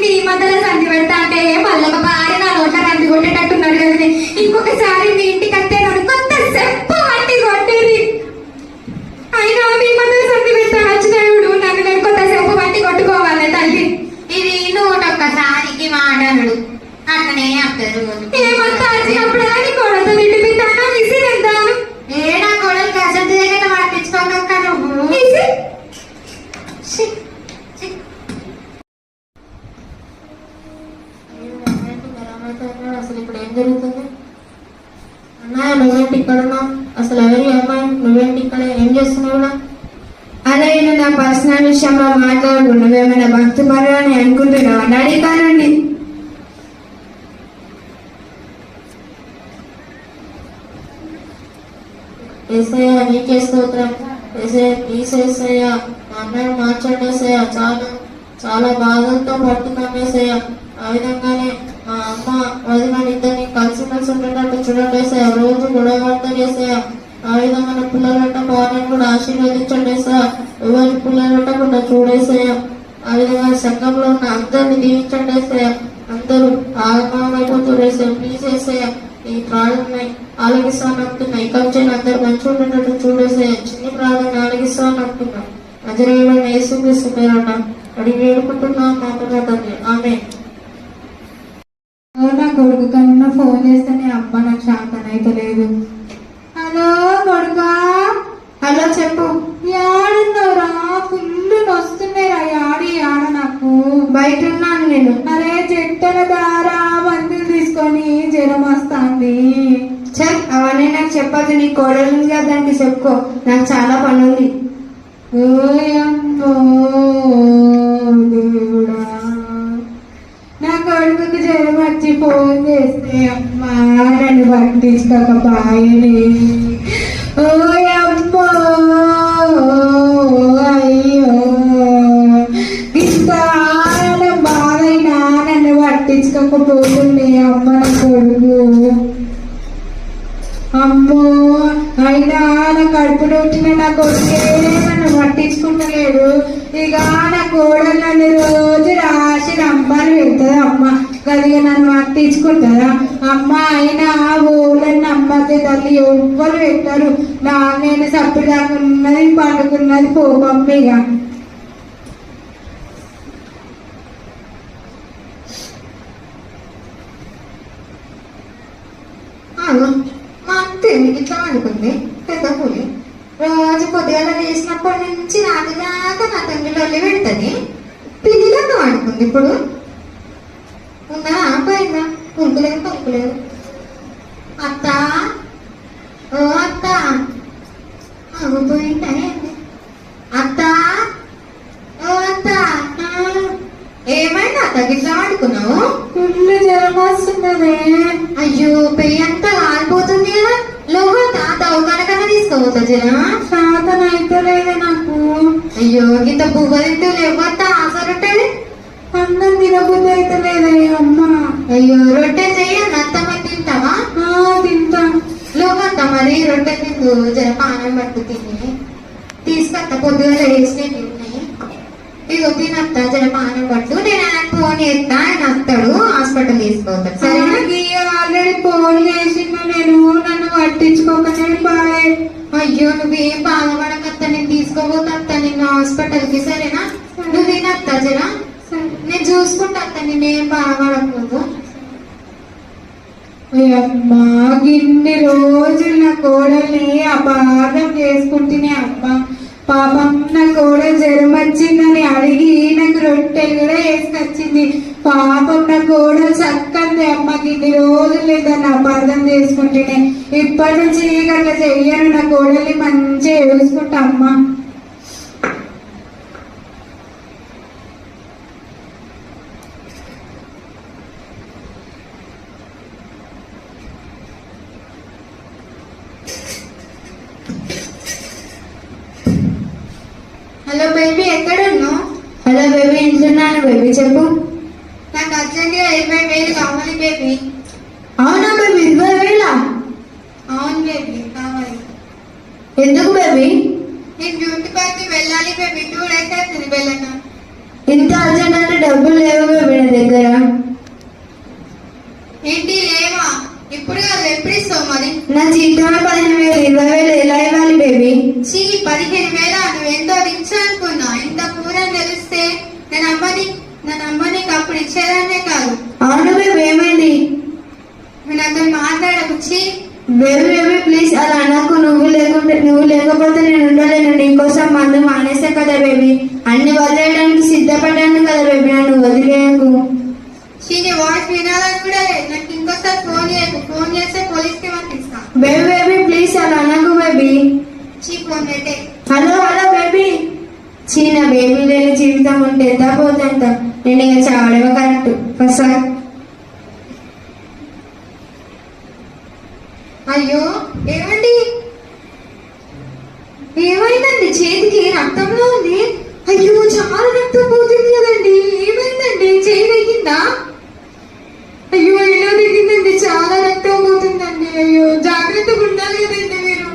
మీ మధ్యలో సంధి పెడతా అంటే మళ్ళొక భార్య నా నోట్ల రంది కొట్టేటట్టున్నాడు కదా ఇంకొకసారి మీ ఇంటికి వస్తే నన్ను కొత్త చెప్ప వంటి కొట్టేది అయినా మీ మధ్యలో సంధి పెడతా నచ్చినాయుడు నన్ను నేను కొత్త చెప్ప వంటి కొట్టుకోవాలి తల్లి ఇది నూటొక్కసారికి మాటనుడు అట్లనే అత్తరు ఏమంతా వచ్చినప్పుడల్లా నీ కొడత నిండి పిస్తాను విసి వెళ్తాను ఏడా కొడలు కసంత దగ్గర పట్టించుకోక నువ్వు అసలు ఇప్పుడు ఏం జరుగుతుంది అన్నయ్య నువ్వేంటి ఇక్కడ ఉన్నావు అసలు ఎవరి అమ్మాయి నువ్వేంటి ఇక్కడ ఏం చేస్తున్నావు
అదే నా పర్సనల్ విషయంలో మాట్లాడు నువ్వేమైనా భక్తి పరు అని అనుకుంటున్నావు అని అడిగానండి
ఏసయ్య నీకే స్తోత్రం. ఏసయ్య ప్లీజ్ ఏసయ్య మా అన్నయ్య మార్చండి ఏసయ్య. చాలా బాధలతో పడుతున్నాం ఏసయ్య. ఆ విధంగానే మా అమ్మ వదిన ఇద్దరిని కలిసి ఉండేటట్టు చూడండి ఏసయ్య. రోజు గొడవ పడతారు ఏసయ్య. ఆ విధంగా నా పిల్లలంట బాగా కూడా ఆశీర్వదించండి ఏసయ్య. ఎవరి పిల్లలంటకుండా చూడేసయ్య. ఆ విధంగా సంఘంలో ఉన్న అందరిని దీవించండి ఏసయ్య. అందరూ ఆగమైపోతారు ఏసయ్య. ప్లీజ్ ఏసయ్య ఈ ప్రార్థన ఆలగిస్తాను అంటున్నా. ఇక అందరు మంచిగా ఉండేటట్టు చూడేసయ్య. చిన్ని ప్రార్థన ఆలగిస్తాను అంటున్నా. నజరేయుడైన యేసుక్రీస్తు పేరట అడిగి వేడుకుంటున్నాం మా తండ్రి. ఆమేన్.
నా కొడుకు కన్నా ఫోన్ చేస్తేనే అబ్బా నాకు శాంతనైతే లేదు. హలో కొడుకా.
హలో చెప్పు.
యాడున్నావురా? ఫుల్ వస్తున్నాయిరా. ఆడ నాకు
బయట ఉన్నాను నేను.
అరే చెట్టల దారా మందులు తీసుకొని జ్వరం వస్తుంది.
చెప్ అవన్నీ నాకు చెప్పదు. నీ కోడలు ఉంది కదా దానికి చెప్పుకో. నాకు చాలా పని ఉంది.
ఓయమ్మో దేవుడా, నా కొడుకుకి జ్వరం వచ్చి ఫోన్ చేస్తే అమ్మా నన్ను పట్టించుకోకపాయని. ఓయమ్మో అయ్యో ఇంత బాధైనా నన్ను పట్టించుకోకపోతుంది అమ్మ నా కొడుకు. అమ్మో అయినా నా కడుపు నొట్టిన నా కొడుకే నన్ను పట్టించుకుంటలేడు. ఇక నా కోడలు నన్ను రోజు రాసి రంపాలు పెడుతుంది. అమ్మ గదిగా నన్ను పట్టించుకుంటారా? అమ్మ అయినా ఊళ్ళని నమ్మతే తల్లి ఎవ్వరు పెట్టారు. నేను సప్పిదాకున్నది పండుకున్నది పోపమ్మిగా. మా అంతే ఇట్లా అనుకుంది పెద్ద పులి. రోజు పొద్దుగాల వేసినప్పటి నుంచి రాత్రి దాకా నా తండ్రిలో పెడుతుంది. పిల్లిలాగా అనుకుంది. ఇప్పుడు ఉన్నా పోయిందా? పలుకులేదు. అత్త ఓ అత్త ఆగిపోయింటానే. అత్త ఓ అత్త ఏమైనా అత్త గిట్లా ఆడుకున్నావు? ఫుల్ జ్వరం వస్తున్నదే. అయ్యో పెయ్యి అంతా ఆడిపోతుంది కదా. లోపల దవకానకన్నా తీసుకోవద్దా జరా? శాతం అయితే లేదే నాకు. అయ్యో ఇంత బువ్వ తింటూ లేవత్త ఆశ రొట్టెలు. అన్నం తినబుద్ధి అయితే లేదే అమ్మ. అయ్యో రొట్టె చెయ్యండి అత్తమ్మ తింటావా? తింటా. లోపత్త మరి రొట్టె తిందు జర పానం పట్టు తిని తీసుకొత్త. పొద్దుగా వేసినవి ఉన్నాయి. ఇగో తినత్తా జర పానం పట్టు. నేను ఆయన ఫోన్ చేస్తా. ఆయన వస్తాడు హాస్పిటల్ తీసుకోతాడు. సరేనా? ఆల్రెడీ ఫోన్ చేసిన నేను. నన్ను పట్టించుకోకనే బాయ్. అయ్యో నువ్వేం బాధపడకత్త. నేను తీసుకోబోతా నిన్ను హాస్పిటల్ కి. సరేనా? నువ్వు తినత్తా జరా. నేను చూసుకుంటా. నేనేం బాధపడకూడదు. అమ్మా గిన్ని రోజులు నా కోడల్ని అపార్థం చేసుకుంటేనే అమ్మా. పాపం నా కోడలు జ్వరం వచ్చిందని అడిగి నాకు రొట్టెలు కూడా వేసుకొచ్చింది. పాపం నా కోడలు చక్కంది అమ్మ. గిన్ని రోజులు లేదని అపార్థం చేసుకుంటేనే. ఇప్పటి నుంచి అట్లా చెయ్యను. నా కోడల్ని మంచిగా చూసుకుంటా అమ్మా. హలో బేబీ ఎక్కడున్నావు?
హలో బేబీ ఇంటున్నాను బేబీ చెప్పు.
నాకు అర్జెంట్గా 20,000 కావాలి బేబీ.
అవునా బేబీ 20,000?
అవును బేబీ కావాలి.
ఎందుకు బేబీ?
నేను బ్యూటీ పార్క్ వెళ్ళాలి బేబీ. 2 days అవుతుంది వెళ్ళక.
ఇంత అర్జెంట్ అంటే డబ్బులు లేవు బేబీ నా దగ్గర.
ఏంటి లేవా? ఇప్పుడు కాదు ఎప్పుడు ఇస్తావు మరి?
నా జీతమే 15,000. 20,000 ఎలా ఇవ్వాలి బేబీ?
15,000 నువ్వెంతో రిచ్ అనుకున్నా. ఇంత పూరని తెలిస్తే నేను అమ్మని అప్పుడు ఇచ్చేదాన్నే కాదు.
అవును బేబీ ఏమైంది?
నేను అతను మాట్లాడకుచ్చి.
బేబీ బేబీ ప్లీజ్ అలా అనకు. నువ్వు లేకపోతే నేను ఉండలేను. నీకోసం మందు మానేసా కదా బేబీ. అన్ని వదిలేయడానికి సిద్ధపడ్డాను కదా బేబీ. నన్ను వదిలేయకు.
నీ వాయిస్ వినాలని కూడా లేదు. నాకు ఇంకోసారి ఫోన్ చేయకు. ఫోన్ చేస్తే పోలీస్కి పంపిస్తా.
బేబీ బేబీ ప్లీజ్ అలా అనకు బేబీ.
ఫోన్ పెట్టే.
Hello baby. చీన బేబీ లేని జీవితం ఉంటే ఎంత పోతంత. నేను ఇక చావడమే కరెక్ట్. ఒకసారి
అయ్యో ఏమండి రక్తంలో ఉంది. అయ్యో చాలా రక్తం పోతుంది కదండి, ఏమైందండి? చేయి తగ్గిందా? అయ్యో ఎలా దిగిందండి? చాలా రక్తం పోతుందండి. అయ్యో జాగ్రత్తగా ఉండాలి కదండి మీరు.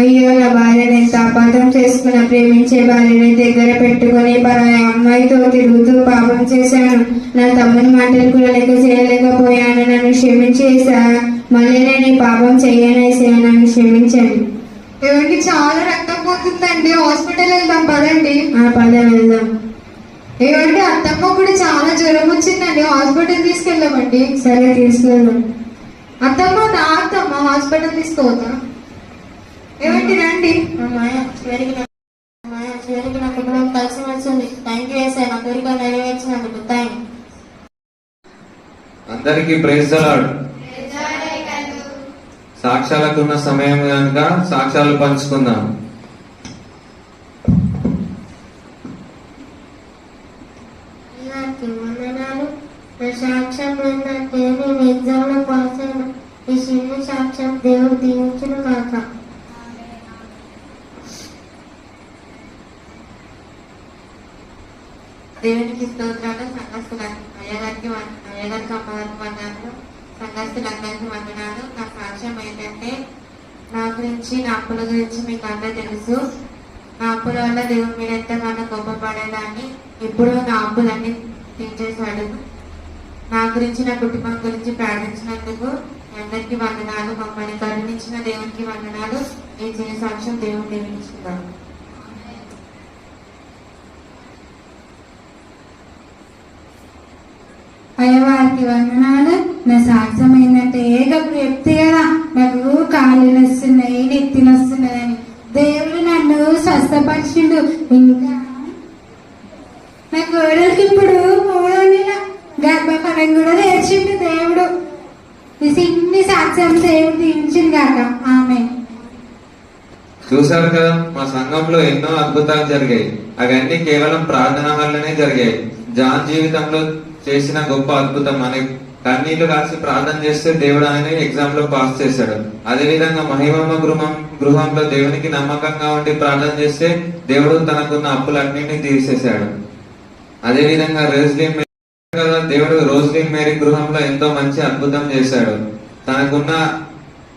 అయ్యో నా భార్యని ఎంత అపార్థం చేసుకున్న ప్రేమించే భార్యని దగ్గర పెట్టుకుని పరాయి అమ్మాయితో తిరుగుతూ పాపం చేశాను. నా తమ్ముని మాటలు కూడా లెక్క చేయలేకపోయాను. నన్ను క్షమించేసా. మళ్ళీ నేను ఈ పాపం చెయ్యనేసా. నన్ను క్షమించండి. ఏమండి చాలా రక్తం పోతుందండి, హాస్పిటల్ వెళ్దాం పదండి. పద వెళ్దాం. ఏమంటే అత్తమ్మ కూడా చాలా జ్వరం వచ్చిందండి, హాస్పిటల్ తీసుకెళ్దామండి. సరే తీసుకెళ్దాం. అత్తమ్మ నా అత్తమ్మ హాస్పిటల్ తీసుకోవద్దా? ఏమండి రండి.
చివరికి నా కుటుంబం కలిసి వచ్చింది. థ్యాంక్ యూ వేసా, నా కోరిక నెరవేర్చినందుకు థ్యాంక్.
అందరికీ ప్రైజ్ ద లార్డ్. సాక్ష్యాలకు ఉన్న సమయం కనుక సాక్ష్యాలు పంచుకుందాం.
వందనాలు. నా సాక్ష్యం ఏంటంటే నేను ఎగ్జామ్ లో పాస్ అయినా. ఈ చిన్న సాక్ష్యం దేవుడు దీవించును కాక.
దేవునికి స్తోత్రాలు. సంఘస్థులకు అయ్యగారికి అమ్మగారికి వందనాలు. సంఘస్థులందరికీ వందనాలు. నా సాక్ష్యం ఏంటంటే నా గురించి, నా అప్పుల గురించి మీకు అందరూ తెలుసు. నా అప్పుల వల్ల దేవుని మీద ఎంతగానో గొప్పపడేదాన్ని. ఇప్పుడు నా అప్పులన్నీ తీర్చేశాడు. నా గురించి, నా కుటుంబం గురించి ప్రార్థించినందుకు అందరికీ వందనాలు. మమ్మల్ని కరుణించిన దేవునికి వందనాలు. ఈ చిన్న సాక్ష్యం దేవుని దీవించుకున్నాను.
అయ్యవారికి వందనాలు. నా సాక్ష్యం ఏంటంటే ఏకప్పుడు చెప్తే కదా నాకు కాళ్ళు నొస్తున్నాయి, నెత్తి నొస్తున్నాయని. దేవుడు నన్ను స్వస్థపరిచిండు. ఇంకా నా కోడలికి ఇప్పుడు 3వ నెల గర్భఫలం కూడా తెచ్చిండు దేవుడు. ఈ చిన్ని సాక్ష్యం దేవుడు దీవించింది కాక. ఆమె
చూశారు కదా, మా సంఘంలో ఎన్నో అద్భుతాలు జరిగాయి. అవన్నీ కేవలం ప్రార్థన వల్లనే జరిగాయి. జాన్ జీవితంలో చేసిన గొప్ప అద్భుతం అనే కన్నీళ్లు కాసి ప్రార్థన చేస్తే దేవుడు ఆయన ఎగ్జామ్ లో పాస్ చేశాడు. అదే విధంగా మహిమమ్మ గృహంలో దేవునికి నమ్మకంగా ఉండి ప్రార్థన చేస్తే దేవుడు తనకున్న అప్పులన్నింటినీ తీసేశాడు. అదే విధంగా దేవుడు రోజ్లిన్ మేరీ గృహంలో ఎంతో మంచి అద్భుతం చేశాడు. తనకున్న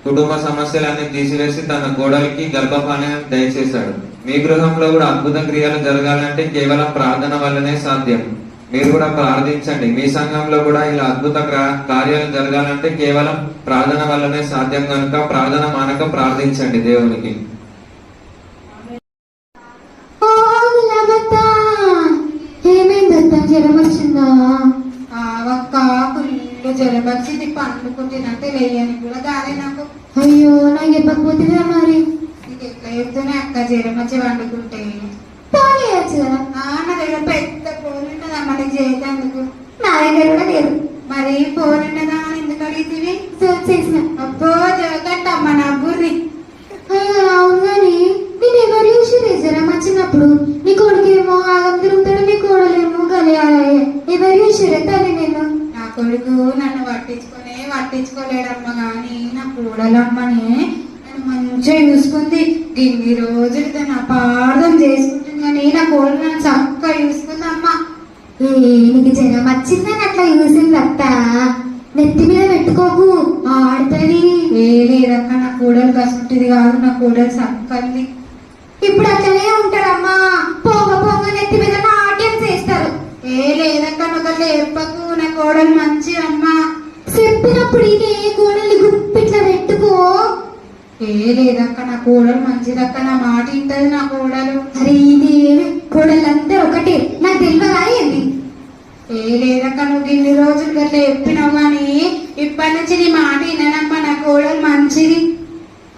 కుటుంబ సమస్యలన్నీ తీసివేసి తన కోడలికి గర్భఫలాన్ని దయచేశాడు. మీ గృహంలో కూడా అద్భుత క్రియలు జరగాలంటే కేవలం ప్రార్థన వల్లనే సాధ్యం. మీరు కూడా ప్రార్థించండి. మీ సంఘంలో కూడా ఇలా అద్భుత కార్యాలు జరగాలంటే కేవలం ప్రార్థన వల్లనే సాధ్యం కనుక ప్రార్థన మానక ప్రార్థించండి దేవునికి.
ఏమైందత్త, జ్వరం వచ్చిందా?
ఒక్క ఫుల్ జ్వరం వచ్చింది. పండుకుంటున్నట్టు లేయని కూడా కాలే నాకు.
అయ్యో నాకు చెప్పకపోతుందా మరి?
నీకు ఎట్లా చెప్తున్నా అక్క, జ్వరం వచ్చి వండుకుంటే
పోలేయచ్చు కదా.
నా దగ్గర పెద్ద ఫోన్ ఉన్నదమ్మా నీకు చేసేందుకు.
నా దగ్గర కూడా లేదు.
మరి ఫోన్ ఉన్నదా అని ఎందుకు అడిగితివి?
చేసిన.
అబ్బో జగట్టమ్మా నా బుర్రి.
అవును కానీ నేను ఎవరు చూసిరే జ్వరం వచ్చినప్పుడు? నీ కొడుకేమో ఆగం తిరుగుతాడు, నీ కోడలేమో గలియాలే. ఎవరు చూసిరే తల్లి నేను?
నా కొడుకు నన్ను పట్టించుకోలేడమ్మా, కానీ నా కూడలమ్మని నన్ను మంచిగా చూసుకుంది. ఇన్ని రోజులు తను అపార్థం చేసుకుంటుంది, కానీ నా కోడలు నన్ను చక్కగా చూసుకుందమ్మా.
నీకు జ్వరం వచ్చిందని అట్లా చూసిందత్త. నెత్తి మీద పెట్టుకోకు, ఆడుతుంది.
లేదక్క, నా కూడలు కసుంటిది కాదు, నా కూడలు చక్కది.
ఇప్పుడు అట్లనే ఉంటారమ్మా. పొంగ పొంగ నెత్తి మీద నాట్యం చేస్తారు.
లేదక్క, నువ్వు చెప్పకు. నా కోడలు మంచి అమ్మా.
చెప్పినప్పుడు ఇదే కోడల్ని గుప్పిట్లా పెట్టుకో.
లేదక్క, నా కోడలు మంచిదక్క, నా మాట ఇంటది నా కోడలు.
అరే ఇది కోడళ్ళందరూ ఒకటే, నాకు తెలియదా ఏంది?
లేదక్క, నువ్వు ఇన్ని రోజులు గట్లా చెప్పినావు, కానీ ఇప్పటి నుంచి నీ మాట విననమ్మా. నా కోడలు మంచిది.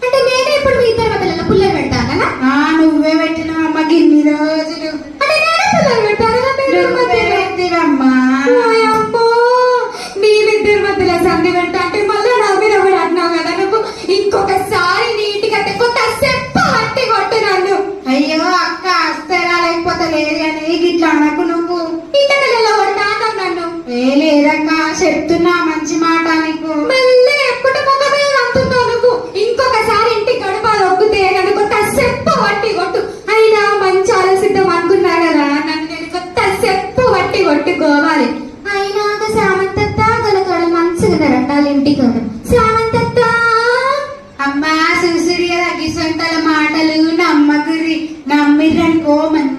అంటే నేనే ఇప్పుడు మీ ఇద్దరు మధ్యలో పుల్లలు పెడతానా?
నువ్వే పెట్టినావమ్మా ఇన్ని రోజులు.
అంటే నేనే పుల్లలు
పెట్టానమ్మా.
మీరిద్దరి మధ్యలో సంధి పెడతా అంటే మళ్ళీ నా మీద కూడా అంటున్నావు కదా నువ్వు. ఇంకొకసారి నీటిగా కొత్త చెప్ప పట్టి కొట్టు నన్ను.
అయ్యో అక్క, అస్తరా లేకపోతే లేదు కానీ ఇట్లా అనకు నువ్వు.
ఇంటకల్లో కొడతా నన్ను.
లేదక్క, చెప్తున్నా మంచి మాట నీకు.
మళ్ళీ ఎప్పుడు ముఖమే అంటున్నావు నువ్వు. ఇంకొకసారి ఇంటి గడప ఒక్కుతే నన్ను కొత్త చెప్ప పట్టి కొట్టు. అయినా మంచి
మంది